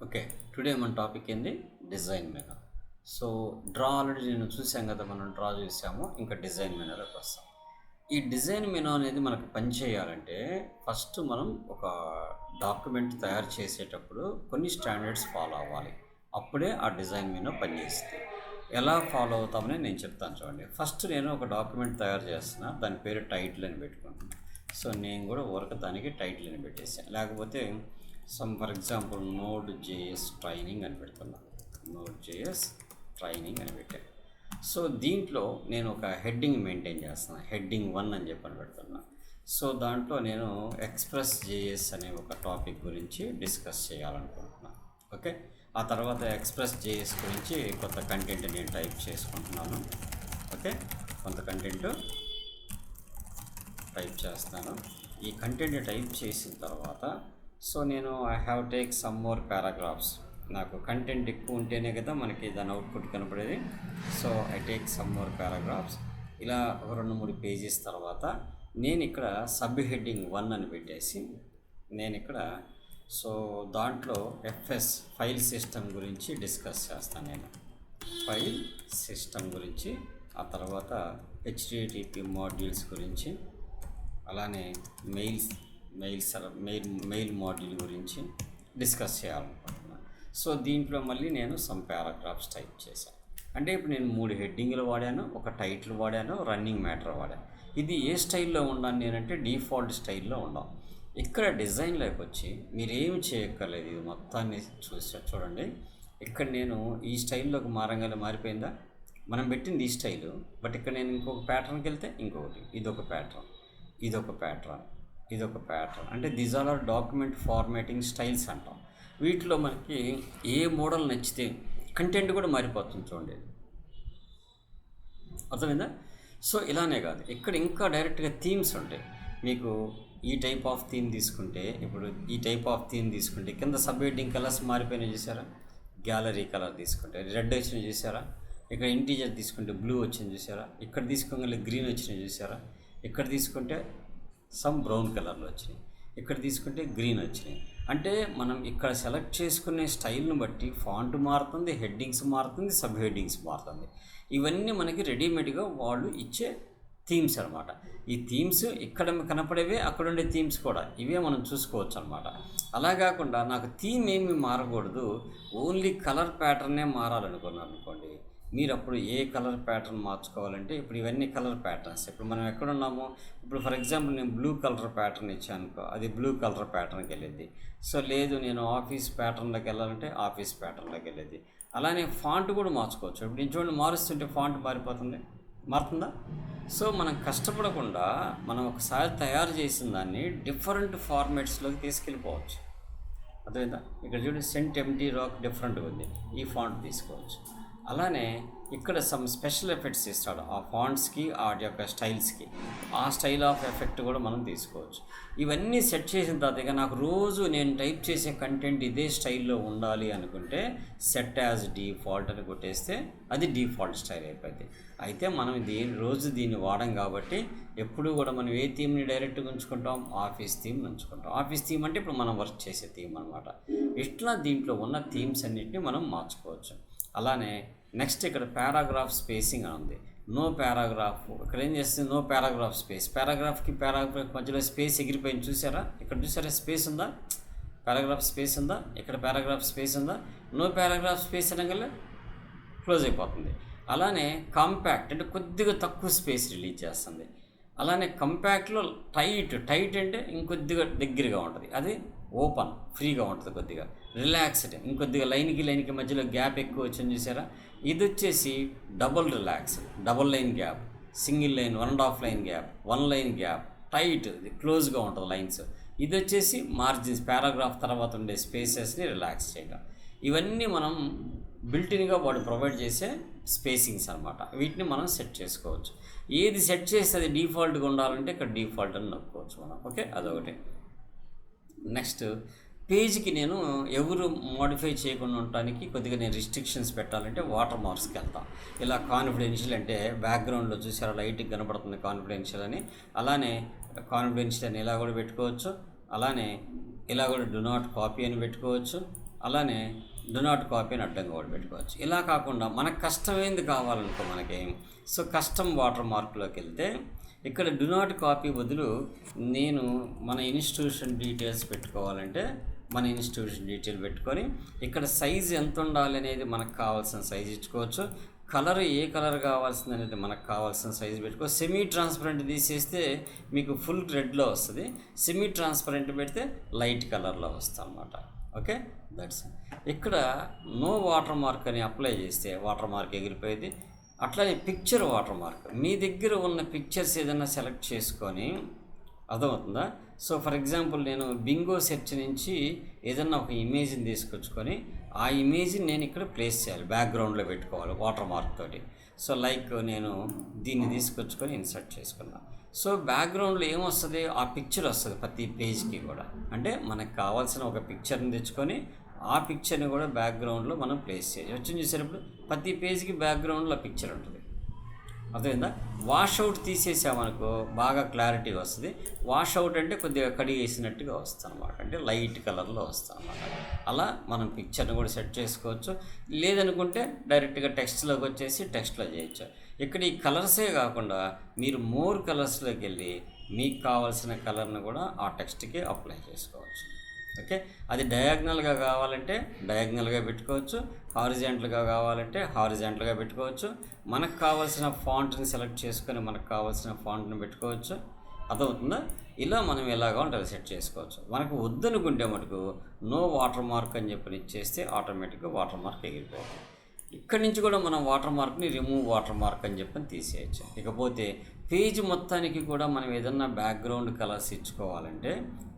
Okay, today మన topic ఏంది? Design menu. So draw already నేను చూసాం కదా, మనం డ్రా చూసాము. ఇంకా డిజైన్ మెనూలోకి వస్తాం. ఈ డిజైన్ మెనూ అనేది మనకు పని చేయాలంటే ఫస్ట్ మనం ఒక డాక్యుమెంట్ తయారు చేసేటప్పుడు కొన్ని స్టాండర్డ్స్ ఫాలో అవ్వాలి. అప్పుడే ఆ డిజైన్ మెనూ పనిచేస్తుంది. ఎలా ఫాలో అవుతామని నేను చెప్తాను చూడండి. ఫస్ట్ నేను ఒక డాక్యుమెంట్ తయారు చేస్తున్నా, దాని పేరు టైటిల్ అని పెట్టుకుంటున్నాను. సో నేను కూడా వర్క్ దానికి టైటిల్ అని పెట్టేసాను. లేకపోతే for example node JS training అని పెడుతున్నాను. నోడ్ జేఎస్ ట్రైనింగ్ అని పెట్టాను. సో దీంట్లో నేను ఒక హెడ్డింగ్ మెయింటైన్ చేస్తున్నాను. హెడ్డింగ్ 1 అని చెప్పని పెడుతున్నాను. సో దాంట్లో నేను ఎక్స్ప్రెస్ జేఎస్ అనే ఒక టాపిక్ గురించి డిస్కస్ చేయాలనుకుంటున్నాను. ఓకే, ఆ తర్వాత ఎక్స్ప్రెస్ జేఎస్ గురించి కొంత కంటెంట్ నేను టైప్ చేసుకుంటున్నాను. ఓకే, కొంత కంటెంట్ టైప్ చేస్తాను. ఈ కంటెంట్ టైప్ చేసిన తర్వాత సో నేను I have take some more paragraphs. నాకు కంటెంట్ ఎక్కువ ఉంటేనే కదా మనకి దాని అవుట్పుట్ కనపడేది. So I take some more paragraphs. ఇలా ఒక 2-3 పేజెస్ తర్వాత నేను ఇక్కడ సబ్ హెడ్డింగ్ 1 అని పెట్టేసి నేను ఇక్కడ సో దాంట్లో ఎఫ్ఎస్ ఫైల్ సిస్టమ్ గురించి డిస్కస్ చేస్తాను. నేను ఫైల్ సిస్టమ్ గురించి, ఆ తర్వాత హెచ్టిటిపి మాడ్యూల్స్ గురించి, అలానే మెయిల్ మాడ్యూల్ గురించి డిస్కస్ చేయాలనుకుంటున్నాను. సో దీంట్లో మళ్ళీ నేను సమ్ పారాగ్రాఫ్స్ టైప్ చేశాను. అంటే ఇప్పుడు నేను 3 హెడ్డింగ్లు వాడాను, ఒక టైటిల్ వాడాను, రన్నింగ్ మ్యాటర్ వాడాను. ఇది ఏ స్టైల్లో ఉండాలి నేనంటే డిఫాల్ట్ స్టైల్లో ఉండాలి. ఇక్కడ డిజైన్లోకి వచ్చి మీరేమి చేయక్కర్లేదు. ఇది మొత్తాన్ని చూడండి. ఇక్కడ నేను ఈ స్టైల్లోకి మారిపోయిందా? మనం పెట్టింది ఈ స్టైలు, బట్ ఇక్కడ నేను ఇంకొక ప్యాటర్న్కి వెళ్తే ఇంకొకటి, ఇదొక ప్యాటర్న్, ఇదొక ప్యాటర్న్, ఇదొక ప్యాటర్న్. అంటే these are document formatting styles అంటాం. వీటిలో మనకి ఏ మోడల్ నచ్చితే కంటెంట్ కూడా మారిపోతుంది చూడండి. అర్థమైందా? సో ఇలానే కాదు, ఇక్కడ ఇంకా డైరెక్ట్గా థీమ్స్ ఉంటాయి. మీకు ఈ టైప్ ఆఫ్ థీమ్ తీసుకుంటే, ఇప్పుడు ఈ టైప్ ఆఫ్ థీమ్ తీసుకుంటే కింద సబ్ హెడ్డింగ్ కలర్స్ మారిపోయినాయి చూసారా? గ్యాలరీ కలర్ తీసుకుంటే రెడ్ వచ్చినాయి చూసారా? ఇక్కడ ఇంటీజర్ తీసుకుంటే బ్లూ వచ్చింది చూసారా? ఇక్కడ తీసుకోగల గ్రీన్ వచ్చినాయి చూసారా? ఇక్కడ తీసుకుంటే సమ్ బ్రౌన్ కలర్లో వచ్చినాయి, ఇక్కడ తీసుకుంటే గ్రీన్ వచ్చినాయి. అంటే మనం ఇక్కడ సెలెక్ట్ చేసుకునే స్టైల్ను బట్టి ఫాంట్ మారుతుంది, హెడ్డింగ్స్ మారుతుంది, సబ్ హెడ్డింగ్స్ మారుతుంది. ఇవన్నీ మనకి రెడీమేడ్గా వాళ్ళు ఇచ్చే థీమ్స్ అనమాట. ఈ థీమ్స్ ఇక్కడ కనపడేవే, అక్కడ ఉండే థీమ్స్ కూడా ఇవే మనం చూసుకోవచ్చు అనమాట. అలా కాకుండా నాకు థీమ్ ఏమి మారకూడదు, ఓన్లీ కలర్ ప్యాటర్నే మారాలనుకున్నాను అనుకోండి, మీరు అప్పుడు ఏ కలర్ ప్యాటర్న్ మార్చుకోవాలంటే ఇప్పుడు ఇవన్నీ కలర్ ప్యాటర్న్స్. ఇప్పుడు మనం ఎక్కడున్నామో, ఇప్పుడు ఫర్ ఎగ్జాంపుల్ నేను బ్లూ కలర్ ప్యాటర్న్ ఇచ్చానుకో, అది బ్లూ కలర్ ప్యాటర్న్కి వెళ్ళింది. సో లేదు నేను ఆఫీస్ ప్యాటర్న్లోకి వెళ్ళాలంటే ఆఫీస్ ప్యాటర్న్లోకి వెళ్ళేది. అలానే ఫాంట్ కూడా మార్చుకోవచ్చు. ఇప్పుడు నేను చూడండి, మారుస్తుంటే ఫాంట్ మారుతుందా? సో మనం కష్టపడకుండా మనం ఒకసారి తయారు చేసిన దాన్ని డిఫరెంట్ ఫార్మాట్స్లోకి తీసుకెళ్ళిపోవచ్చు. అర్థమైందా? ఇక్కడ చూడండి, సెంట్ ఎంటీ రాక్ డిఫరెంట్గా ఉంది, ఈ ఫాంట్ తీసుకోవచ్చు. అలానే ఇక్కడ సమ్ స్పెషల్ ఎఫెక్ట్స్ ఇస్తాడు ఆ ఫాంట్స్కి, ఆ యొక్క స్టైల్స్కి. ఆ స్టైల్ ఆఫ్ ఎఫెక్ట్ కూడా మనం తీసుకోవచ్చు. ఇవన్నీ సెట్ చేసిన తర్వాత ఇక నాకు రోజు నేను టైప్ చేసే కంటెంట్ ఇదే స్టైల్లో ఉండాలి అనుకుంటే సెట్ యాజ్ డిఫాల్ట్ అని కొట్టేస్తే అది డిఫాల్ట్ స్టైల్ అయిపోయింది. అయితే మనం రోజు దీన్ని వాడం కాబట్టి ఎప్పుడు కూడా మనం ఏ థీమ్ని డైరెక్ట్గా ఉంచుకుంటాం? ఆఫీస్ థీమ్ ఉంచుకుంటాం. ఆఫీస్ థీమ్ అంటే ఇప్పుడు మనం వర్క్ చేసే థీమ్ అనమాట. ఇట్లా దీంట్లో ఉన్న థీమ్స్ అన్నింటినీ మనం మార్చుకోవచ్చు. అలానే నెక్స్ట్ ఇక్కడ పారాగ్రాఫ్ స్పేసింగ్ అని ఉంది. నో పారాగ్రాఫ్, ఇక్కడ ఏం చేస్తుంది? No paragraph space. పారాగ్రాఫ్కి మధ్యలో స్పేస్ ఎగిరిపోయింది చూసారా? ఇక్కడ చూసారా స్పేస్ ఉందా? పారాగ్రాఫ్ స్పేస్ ఉందా? ఇక్కడ పారాగ్రాఫ్ స్పేస్ ఉందా? నో పారాగ్రాఫ్ స్పేస్ అనగల క్లోజ్ అయిపోతుంది. అలానే కాంపాక్ట్ అంటే కొద్దిగా తక్కువ స్పేస్ రిలీజ్ చేస్తుంది. అలానే కంపాక్ట్లో టైట్ అంటే ఇంకొద్దిగా దగ్గరగా ఉంటుంది, అది ఓపెన్ ఫ్రీగా ఉంటుంది. కొద్దిగా రిలాక్స్డ్, ఇంకొద్దిగా లైన్కి మధ్యలో గ్యాప్ ఎక్కువ వచ్చింది చూసారా? ఇది వచ్చేసి double relaxed, double line gap, single line, 1.5 line gap, 1 line gap, tight క్లోజ్గా ఉంటుంది లైన్స్. ఇది వచ్చేసి మార్జిన్స్, పారాగ్రాఫ్ తర్వాత ఉండే స్పేసెస్ని రిలాక్స్ చేయడం. ఇవన్నీ మనం బిల్టిన్గా వాడు ప్రొవైడ్ చేసే స్పేసింగ్స్ అనమాట. వీటిని మనం సెట్ చేసుకోవచ్చు. ఏది సెట్ చేస్తే అది డిఫాల్ట్గా ఉండాలంటే ఇక్కడ డిఫాల్ట్ అని నొక్కోవచ్చు మనం. ఓకే, అదొకటి. నెక్స్ట్ పేజ్కి నేను ఎవరు మోడిఫై చేయకుండా ఉండటానికి కొద్దిగా నేను రిస్ట్రిక్షన్స్ పెట్టాలంటే వాటర్ మార్క్స్కి వెళ్తాను. ఇలా కాన్ఫిడెన్షియల్ అంటే బ్యాక్గ్రౌండ్లో చూసారా లైట్గా కనపడుతుంది కాన్ఫిడెన్షియల్ అని, అలానే కాన్ఫిడెన్షియల్ అని ఇలా కూడా పెట్టుకోవచ్చు. అలానే ఇలా కూడా డు నాట్ కాపీ అని పెట్టుకోవచ్చు, అలానే డు నాట్ కాపీ అని అడ్డంగా కూడా పెట్టుకోవచ్చు. ఇలా కాకుండా మనకు కష్టమైంది కావాలనుకో మనకి, సో కస్టమ్ వాటర్ మార్క్లోకి వెళ్తే ఇక్కడ డు నాట్ కాపీ బదులు నేను మన ఇన్స్టిట్యూషన్ డీటెయిల్స్ పెట్టుకోవాలంటే మన ఇన్స్టిట్యూషన్ డీటెయిల్ పెట్టుకొని ఇక్కడ సైజు ఎంత ఉండాలి అనేది మనకు కావాల్సిన సైజు ఇచ్చుకోవచ్చు. కలర్ ఏ కలర్ కావాల్సింది అనేది మనకు కావాల్సిన సైజు పెట్టుకో. సెమీ ట్రాన్స్పరెంట్ తీసేస్తే మీకు ఫుల్ రెడ్లో వస్తుంది, సెమీ ట్రాన్స్పరెంట్ పెడితే లైట్ కలర్లో వస్తుంది అనమాట. ఓకే, దట్స్ ఇక్కడ నో వాటర్ మార్క్ అని అప్లై చేస్తే వాటర్ మార్క్ ఎగిరిపోయేది. అట్లానే పిక్చర్ వాటర్ మార్క్, మీ దగ్గర ఉన్న పిక్చర్స్ ఏదైనా సెలెక్ట్ చేసుకొని, అర్థమవుతుందా? సో ఫర్ ఎగ్జాంపుల్ నేను బింగో సెర్చ్ నుంచి ఏదన్నా ఒక ఇమేజ్ని తీసుకొచ్చుకొని ఆ ఇమేజ్ని నేను ఇక్కడ ప్లేస్ చేయాలి, బ్యాక్గ్రౌండ్లో పెట్టుకోవాలి వాటర్ మార్క్ తోటి. సో లైక్ నేను దీన్ని తీసుకొచ్చుకొని ఇన్సర్ట్ చేసుకున్నాను. సో బ్యాక్గ్రౌండ్లో ఏమొస్తుంది, ఆ పిక్చర్ వస్తుంది ప్రతి పేజ్కి కూడా. అంటే మనకు కావాల్సిన ఒక పిక్చర్ని తెచ్చుకొని ఆ పిక్చర్ని కూడా బ్యాక్గ్రౌండ్లో మనం ప్లేస్ చేయాలి. వచ్చి చూసేటప్పుడు ప్రతి పేజ్కి బ్యాక్గ్రౌండ్లో పిక్చర్ ఉంటుంది. అర్థమైందా? వాష్ అవుట్ తీసేసామనుకో బాగా క్లారిటీ వస్తుంది. వాష్ అవుట్ అంటే కొద్దిగా కడిగేసినట్టుగా వస్తుంది అనమాట, అంటే లైట్ కలర్లో వస్తుంది అనమాట. అలా మనం పిక్చర్ని కూడా సెట్ చేసుకోవచ్చు. లేదనుకుంటే డైరెక్ట్గా టెక్స్ట్లోకి వచ్చేసి టెక్స్ట్లో చేయొచ్చు. ఇక్కడ ఈ కలర్సే కాకుండా మీరు మోర్ కలర్స్లోకి వెళ్ళి మీకు కావాల్సిన కలర్ని కూడా ఆ టెక్స్ట్కి అప్లై చేసుకోవచ్చు. ఓకే, అది డయాగ్నల్గా కావాలంటే డయాగ్నల్గా పెట్టుకోవచ్చు, హారిజాంటల్గా కావాలంటే హారిజాంటల్గా పెట్టుకోవచ్చు. మనకు కావాల్సిన ఫాంట్ని సెలెక్ట్ చేసుకొని మనకు కావాల్సిన ఫాంట్ని పెట్టుకోవచ్చు. అర్థమవుతుందా? ఇలా మనం ఎలాగా ఉంటుంది సెట్ చేసుకోవచ్చు. మనకు వద్దనుకుంటే మటుకు నో వాటర్ మార్క్ అని చెప్పి ఇచ్చేస్తే ఆటోమేటిక్గా వాటర్ మార్క్ ఎగిరిపోతుంది. ఇక్కడి నుంచి కూడా మనం వాటర్ మార్క్ని రిమూవ్ వాటర్ మార్క్ అని చెప్పని తీసేయచ్చు. ఇకపోతే పేజ్ మొత్తానికి కూడా మనం ఏదన్నా బ్యాక్గ్రౌండ్ కలర్స్ ఇచ్చుకోవాలంటే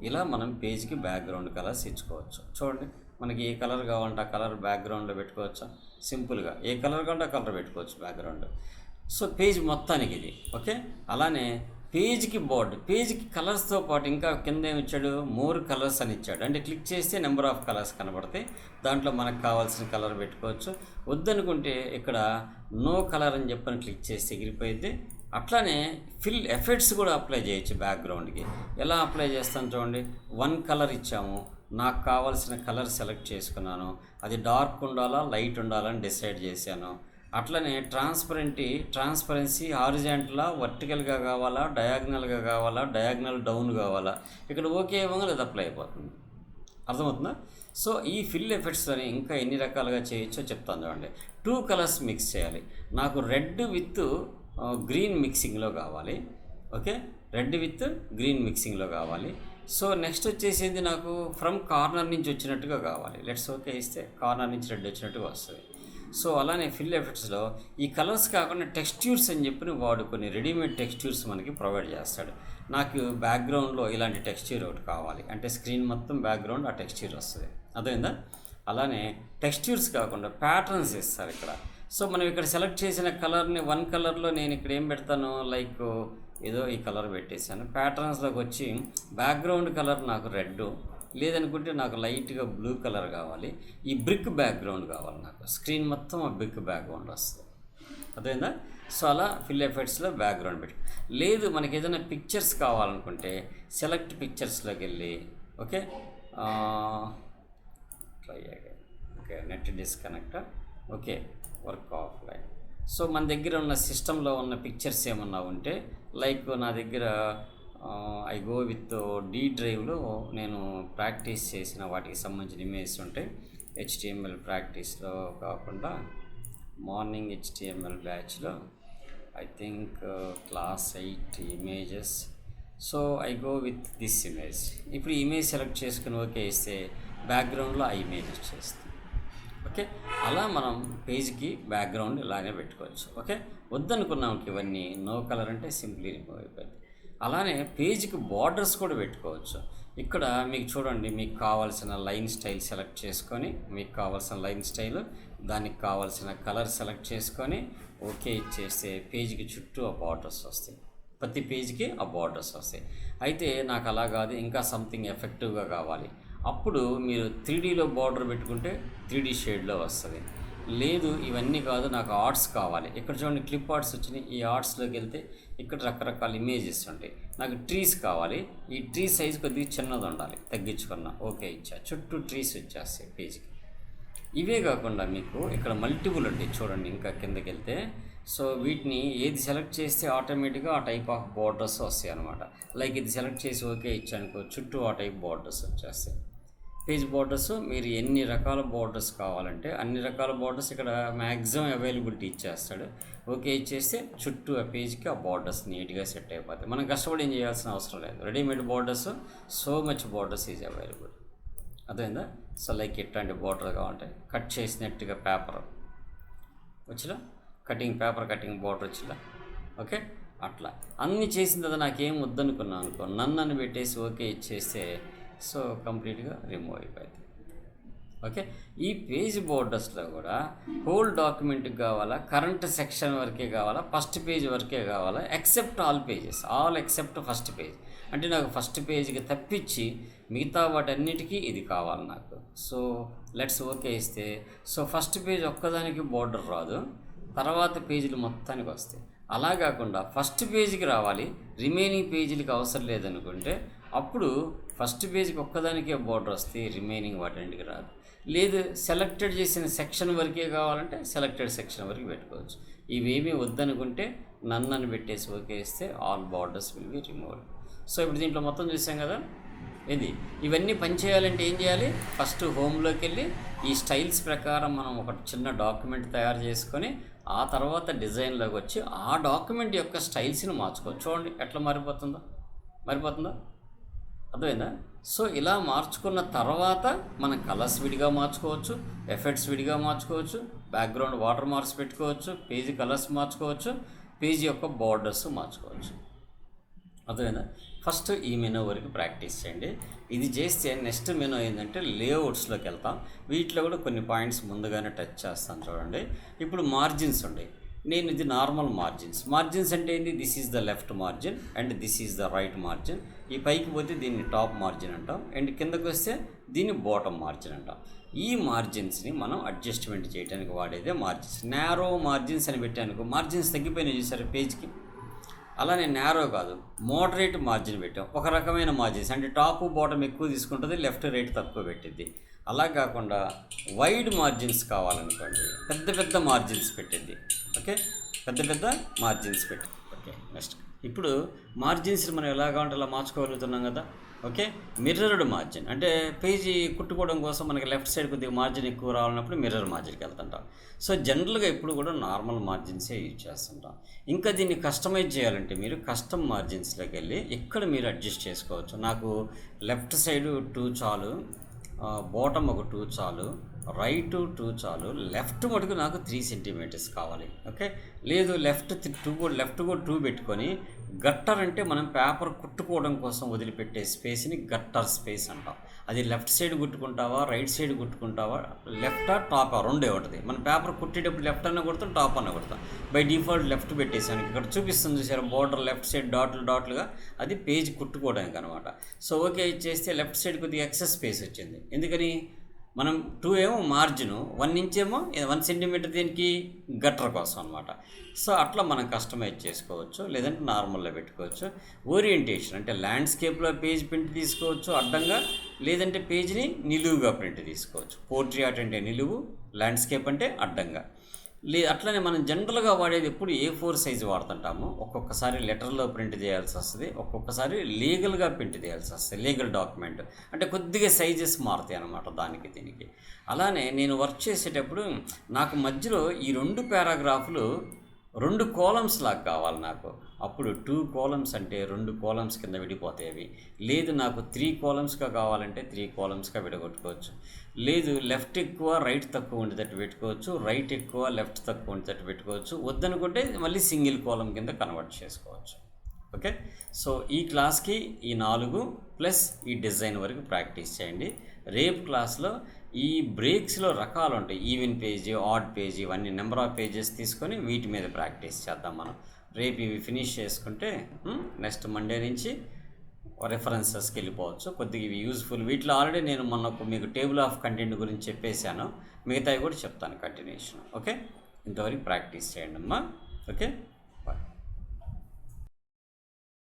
ఇలా మనం పేజ్కి బ్యాక్గ్రౌండ్ కలర్స్ ఇచ్చుకోవచ్చు. చూడండి, మనకి ఏ కలర్ కావాలంటే ఆ కలర్ బ్యాక్గ్రౌండ్లో పెట్టుకోవచ్చా, సింపుల్గా ఏ కలర్ కావాలంటే ఆ కలర్ పెట్టుకోవచ్చు బ్యాక్గ్రౌండ్. సో పేజ్ మొత్తానికి ఇది. ఓకే, అలానే పేజ్కి బోర్డు, పేజ్కి కలర్స్తో పాటు ఇంకా కింద ఏమి ఇచ్చాడు, మోర్ కలర్స్ అని ఇచ్చాడు. అంటే క్లిక్ చేస్తే నెంబర్ ఆఫ్ కలర్స్ కనబడతాయి, దాంట్లో మనకు కావాల్సిన కలర్ పెట్టుకోవచ్చు. వద్దనుకుంటే ఇక్కడ నో కలర్ అని చెప్పని క్లిక్ చేస్తే ఎగిరిపోయింది. అట్లానే ఫిల్ ఎఫెక్ట్స్ కూడా అప్లై చేయొచ్చు బ్యాక్గ్రౌండ్కి. ఎలా అప్లై చేస్తాను చూడండి, వన్ కలర్ ఇచ్చాము, నాకు కావాల్సిన కలర్ సెలెక్ట్ చేసుకున్నాను, అది డార్క్ ఉండాలా లైట్ ఉండాలని డిసైడ్ చేశాను. అట్లనే ట్రాన్స్పరెన్సీ హారిజాంటలా వర్టికల్గా కావాలా డయాగ్నల్గా కావాలా డయాగ్నల్ డౌన్ కావాలా, ఇక్కడ ఓకే ఇవ్వగా అది అప్లై అయిపోతుంది. అర్థమవుతుందా? సో ఈ ఫిల్ ఎఫెక్ట్స్లోని ఇంకా ఎన్ని రకాలుగా చేయొచ్చో చెప్తాను చూడండి. 2 కలర్స్ మిక్స్ చేయాలి, నాకు రెడ్ విత్ గ్రీన్ మిక్సింగ్లో కావాలి. ఓకే, రెడ్ విత్ గ్రీన్ మిక్సింగ్లో కావాలి. సో నెక్స్ట్ వచ్చేసింది నాకు ఫ్రమ్ కార్నర్ నుంచి వచ్చినట్టుగా కావాలి. లెట్స్ ఓకే ఇస్తే కార్నర్ నుంచి రెడ్ వచ్చినట్టుగా వస్తుంది. సో అలానే ఫిల్ ఎఫెక్ట్స్లో ఈ కలర్స్ కాకుండా టెక్స్ట్యూర్స్ అని చెప్పి వాడు కొన్ని రెడీమేడ్ టెక్స్ట్యూర్స్ మనకి ప్రొవైడ్ చేస్తాడు. నాకు బ్యాక్గ్రౌండ్లో ఇలాంటి టెక్స్ట్యూర్ ఒకటి కావాలి అంటే స్క్రీన్ మొత్తం బ్యాక్గ్రౌండ్ ఆ టెక్స్ట్యూర్ వస్తుంది. అర్థమైందా? అలానే టెక్స్ట్యూర్స్ కాకుండా ప్యాటర్న్స్ ఇస్తారు ఇక్కడ. సో మనం ఇక్కడ సెలెక్ట్ చేసిన కలర్ని వన్ కలర్లో నేను ఇక్కడ ఏం పెడతాను, లైక్ ఏదో ఈ కలర్ పెట్టేశాను. ప్యాటర్న్స్లోకి వచ్చి బ్యాక్గ్రౌండ్ కలర్ నాకు రెడ్, లేదనుకుంటే నాకు లైట్గా బ్లూ కలర్ కావాలి, ఈ బ్రిక్ బ్యాక్గ్రౌండ్ కావాలి, నాకు స్క్రీన్ మొత్తం ఆ బ్రిక్ బ్యాక్గ్రౌండ్ వస్తుంది. అదేందా? సో అలా ఫిల్ ఎఫెక్ట్స్లో బ్యాక్గ్రౌండ్ పెట్టి, లేదు మనకి ఏదైనా పిక్చర్స్ కావాలనుకుంటే సెలెక్ట్ పిక్చర్స్లోకి వెళ్ళి okay try again. Okay, net disconnect. Okay, work offline. So మన దగ్గర ఉన్న సిస్టంలో ఉన్న పిక్చర్స్ ఏమన్నా ఉంటే లైక్ నా దగ్గర ఐ గో విత్ డి డ్రైవ్లో నేను ప్రాక్టీస్ చేసిన వాటికి సంబంధించిన ఇమేజెస్ ఉంటాయి. హెచ్టిఎంఎల్ ప్రాక్టీస్లో కాకుండా మార్నింగ్ హెచ్టిఎంఎల్ బ్యాచ్లో I think class 8 images. So I go with this image. ఇప్పుడు ఇమేజ్ సెలెక్ట్ చేసుకుని ఓకే ఇస్తే బ్యాక్గ్రౌండ్లో ఆ ఇమేజ్ వచ్చేస్తుంది. ఓకే, అలా మనం పేజ్కి బ్యాక్గ్రౌండ్ ఇలానే పెట్టుకోవచ్చు. ఓకే, వద్దనుకున్నాం ఇవన్నీ నో కలర్ అంటే సింప్లీ రిమూవ్ అయిపోయింది. అలానే పేజ్కి బార్డర్స్ కూడా పెట్టుకోవచ్చు. ఇక్కడ మీకు చూడండి, మీకు కావాల్సిన లైన్ స్టైల్ సెలెక్ట్ చేసుకొని మీకు కావాల్సిన లైన్ స్టైల్ దానికి కావాల్సిన కలర్ సెలెక్ట్ చేసుకొని ఓకే ఇచ్చేస్తే పేజ్కి చుట్టూ ఆ బార్డర్స్ వస్తాయి. ప్రతి పేజ్కి ఆ బార్డర్స్ వస్తాయి. అయితే నాకు అలా కాదు, ఇంకా సంథింగ్ ఎఫెక్టివ్గా కావాలి, అప్పుడు మీరు 3Dలో బార్డర్ పెట్టుకుంటే 3D షేడ్లో వస్తుంది. లేదు ఇవన్నీ కాదు, నాకు ఆర్ట్స్ కావాలి. ఇక్కడ చూడండి క్లిప్ ఆర్ట్స్ వచ్చినాయి. ఈ ఆర్ట్స్లోకి వెళ్తే ఇక్కడ రకరకాల ఇమేజెస్ ఉంటాయి. నాకు ట్రీస్ కావాలి. ఈ ట్రీ సైజు కొద్దిగా చిన్నది ఉండాలి, తగ్గించుకున్నా. ఓకే ఇచ్చా, చుట్టూ ట్రీస్ వచ్చేస్తాయి పేజీకి. ఇవే కాకుండా మీకు ఇక్కడ మల్టిపుల్ ఉంటాయి చూడండి. ఇంకా కిందకి వెళ్తే సో వీటిని ఏది సెలెక్ట్ చేస్తే ఆటోమేటిక్గా ఆ టైప్ ఆఫ్ బార్డర్స్ వస్తాయి అనమాట. లైక్ ఇది సెలెక్ట్ చేసి ఓకే ఇచ్చానుకో, చుట్టూ ఆ టైప్ బార్డర్స్ వచ్చేస్తాయి. పేజ్ బార్డర్స్ మీరు ఎన్ని రకాల బార్డర్స్ కావాలంటే అన్ని రకాల బార్డర్స్ ఇక్కడ మ్యాక్సిమం అవైలబిలిటీ ఇచ్చేస్తాడు. ఓకే ఇచ్చేస్తే చుట్టూ ఆ పేజ్కి ఆ బార్డర్స్ నీట్గా సెట్ అయిపోతాయి. మనం కష్టపడి ఏం చేయాల్సిన అవసరం లేదు. Readymade borders, so much borders is available. అదేందా? సో లైక్ ఇట్లాంటి బార్డర్ కావాలంటే కట్ చేసినట్టుగా పేపర్ వచ్చిలా, కటింగ్ పేపర్ కటింగ్ బార్డర్ వచ్చిలా. ఓకే అట్లా అన్నీ చేసిన తర్వాత నాకేం వద్దనుకున్నాను అనుకో, నన్ను పెట్టేసి ఓకే ఇచ్చేస్తే సో కంప్లీట్గా రిమూవ్ అయిపోయింది. ఓకే ఈ పేజ్ బోర్డర్స్లో కూడా హోల్ డాక్యుమెంట్కి కావాలా, కరెంట్ సెక్షన్ వరకే కావాలా, ఫస్ట్ పేజ్ వరకే కావాలా, except all pages, all except first page. అంటే నాకు ఫస్ట్ పేజ్కి తప్పించి మిగతా వాటన్నిటికీ ఇది కావాలి నాకు. సో లెట్స్ ఓకే ఇస్తే సో ఫస్ట్ పేజ్ ఒక్కదానికి బోర్డర్ రాదు, తర్వాత పేజీలు మొత్తానికి వస్తాయి. అలా కాకుండా ఫస్ట్ పేజీకి రావాలి, రిమైనింగ్ పేజీలకి అవసరం లేదనుకుంటే అప్పుడు ఫస్ట్ పేజ్కి ఒక్కదానికే బోర్డర్ వస్తే రిమైనింగ్ వాటికి రాదు. లేదు సెలెక్టెడ్ చేసిన సెక్షన్ వరకే కావాలంటే సెలెక్టెడ్ సెక్షన్ వరకు పెట్టుకోవచ్చు. ఇవేమీ వద్దనుకుంటే నన్ను పెట్టేసి ఓకే ఇస్తే all borders will be removed. So ఇప్పుడు దీంట్లో మొత్తం చూసాం కదా. ఇది ఇవన్నీ పని చేయాలంటే ఏం చేయాలి? ఫస్ట్ హోమ్లోకి వెళ్ళి ఈ స్టైల్స్ ప్రకారం మనం ఒక చిన్న డాక్యుమెంట్ తయారు చేసుకొని ఆ తర్వాత డిజైన్లోకి వచ్చి ఆ డాక్యుమెంట్ యొక్క స్టైల్స్ని మార్చుకోవచ్చు. చూడండి ఎట్లా మారిపోతుందో. అర్థమైందా? సో ఇలా మార్చుకున్న తర్వాత మనం కలర్స్ విడిగా మార్చుకోవచ్చు, ఎఫెక్ట్స్ విడిగా మార్చుకోవచ్చు, బ్యాక్గ్రౌండ్ వాటర్ మార్క్స్ పెట్టుకోవచ్చు, పేజీ కలర్స్ మార్చుకోవచ్చు, పేజీ యొక్క బార్డర్స్ మార్చుకోవచ్చు. అర్థమైందా? ఫస్ట్ ఈ మెనూ వరకు ప్రాక్టీస్ చేయండి. ఇది చేస్తే నెక్స్ట్ మెనూ ఏంటంటే లేఅవుట్స్లోకి వెళ్తాం. వీటిలో కూడా కొన్ని పాయింట్స్ ముందుగానే టచ్ చేస్తాను చూడండి. ఇప్పుడు మార్జిన్స్ ఉన్నాయి. నేను ఇది నార్మల్ మార్జిన్స్ అంటే ఏంటి? This is the left margin and this is the right margin. ఈ పైకి పోతే దీన్ని టాప్ మార్జిన్ అంటాం, అండ్ కిందకు వస్తే దీన్ని బాటమ్ మార్జిన్ అంటాం. ఈ మార్జిన్స్ని మనం అడ్జస్ట్మెంట్ చేయడానికి వాడేదే మార్జిన్స్. నేరో మార్జిన్స్ అని పెట్టానుకో, మార్జిన్స్ తగ్గిపోయినాయి చూసారు పేజ్కి. అలానే నేరో కాదు, మోడరేట్ మార్జిన్ పెట్టాం. ఒక రకమైన మార్జిన్స్ అంటే టాప్ బాటమ్ ఎక్కువ తీసుకుంటుంది, లెఫ్ట్ రైట్ తక్కువ పెట్టిద్ది. అలా కాకుండా వైడ్ మార్జిన్స్ కావాలనుకోండి, పెద్ద మార్జిన్స్ పెట్టింది. ఓకే పెద్ద మార్జిన్స్ పెట్టి. ఓకే నెక్స్ట్ ఇప్పుడు మార్జిన్స్ని మనం ఎలా కావాలంటే అలా మార్చుకోగలుగుతున్నాం కదా. ఓకే మిర్రర్డ్ మార్జిన్ అంటే పేజీ కుట్టుకోవడం కోసం మనకి లెఫ్ట్ సైడ్ కొద్దిగా మార్జిన్ ఎక్కువ రావాలన్నప్పుడు మిర్రర్ మార్జిన్కి వెళ్తుంటాం. సో జనరల్గా ఎప్పుడు కూడా నార్మల్ మార్జిన్సే యూజ్ చేస్తుంటాం. ఇంకా దీన్ని కస్టమైజ్ చేయాలంటే మీరు కస్టమ్ మార్జిన్స్లోకి వెళ్ళి ఇక్కడ మీరు అడ్జస్ట్ చేసుకోవచ్చు. నాకు లెఫ్ట్ సైడ్ 2 చాలు, బాటమ్ ఒక 2 చాలు, రైట్ 2 చాలు, లెఫ్ట్ మటుకు నాకు 3 సెంటీమీటర్స్ కావాలి. ఓకే లేదు లెఫ్ట్ కూడా 2 పెట్టుకొని గట్టర్ అంటే మనం పేపర్ కుట్టుకోవడం కోసం వదిలిపెట్టే స్పేస్ని గట్టర్ స్పేస్ అంటాం. అది లెఫ్ట్ సైడ్ కుట్టుకుంటావా, రైట్ సైడ్ కుట్టుకుంటావా, లెఫ్టా టాపా రెండే ఉంటుంది. మన పేపర్ కుట్టేటప్పుడు లెఫ్ట్ అన్న కొడతాం, టాప్ అన్న కొడతాం. బై డిఫాల్ట్ లెఫ్ట్ పెట్టేసాను. ఇక్కడ చూపిస్తుంది చూసారు బోర్డర్ లెఫ్ట్ సైడ్ డాట్లుగా, అది పేజ్ కుట్టుకోవడానికి అనమాట. సో ఓకే చేస్తే లెఫ్ట్ సైడ్ కొద్దిగా ఎక్సెస్ స్పేస్ వచ్చింది. ఎందుకని మనం 2 ఏమో మార్జిను, 1 ఇంచ్ ఏమో 1 సెంటీమీటర్ దీనికి గట్టర్ కోసం అనమాట. సో అట్లా మనం కస్టమైజ్ చేసుకోవచ్చు, లేదంటే నార్మల్లో పెట్టుకోవచ్చు. ఓరియంటేషన్ అంటే ల్యాండ్స్కేప్లో పేజ్ ప్రింట్ తీసుకోవచ్చు అడ్డంగా, లేదంటే పేజ్ని నిలువుగా ప్రింట్ తీసుకోవచ్చు. పోర్ట్రేట్ అంటే నిలువు, ల్యాండ్స్కేప్ అంటే అడ్డంగా. అట్లనే మనం జనరల్గా వాడేది ఎప్పుడు A4 సైజు వాడుతుంటాము. ఒక్కొక్కసారి లెటర్లో ప్రింట్ చేయాల్సి వస్తుంది, ఒక్కొక్కసారి లీగల్గా ప్రింట్ చేయాల్సి వస్తుంది. లీగల్ డాక్యుమెంట్ అంటే కొద్దిగా సైజెస్ మారుతాయి అన్నమాట దానికి దీనికి. అలానే నేను వర్క్ చేసేటప్పుడు నాకు మధ్యలో ఈ 2 పారాగ్రాఫ్లు 2 కాలమ్స్ లాగా కావాలి నాకు. అప్పుడు 2 కాలమ్స్ అంటే 2 కాలమ్స్ కింద విడిపోతాయి అవి. లేదు నాకు 3 కాలమ్స్గా కావాలంటే 3 కాలమ్స్గా విడగొట్టుకోవచ్చు. లేదు లెఫ్ట్ ఎక్కువ రైట్ తక్కువ ఉండేటట్టు పెట్టుకోవచ్చు, రైట్ ఎక్కువ లెఫ్ట్ తక్కువ ఉండేటట్టు పెట్టుకోవచ్చు. వద్దనుకుంటే మళ్ళీ సింగిల్ కాలమ్ కింద కన్వర్ట్ చేసుకోవచ్చు. ఓకే సో ఈ క్లాస్కి ఈ 4 ప్లస్ ఈ డిజైన్ వరకు ప్రాక్టీస్ చేయండి. రేపు క్లాస్లో ఈ బ్రేక్స్లో రకాలు ఉంటాయి, ఈవెన్ పేజీ, ఆడ్ పేజీ, ఇవన్నీ నెంబర్ ఆఫ్ పేజెస్ తీసుకొని వీటి మీద ప్రాక్టీస్ చేద్దాం మనం. రేపు ఇవి ఫినిష్ చేసుకుంటే నెక్స్ట్ మండే నుంచి రెఫరెన్సెస్కి వెళ్ళిపోవచ్చు. కొద్దిగా ఇవి యూజ్ఫుల్. వీటిలో ఆల్రెడీ నేను మీకు టేబుల్ ఆఫ్ కంటెంట్ గురించి చెప్పేశాను. మిగతావి కూడా చెప్తాను కంటిన్యూషన్. ఓకే, ఇంతవరకు ప్రాక్టీస్ చేయండి అమ్మా. ఓకే.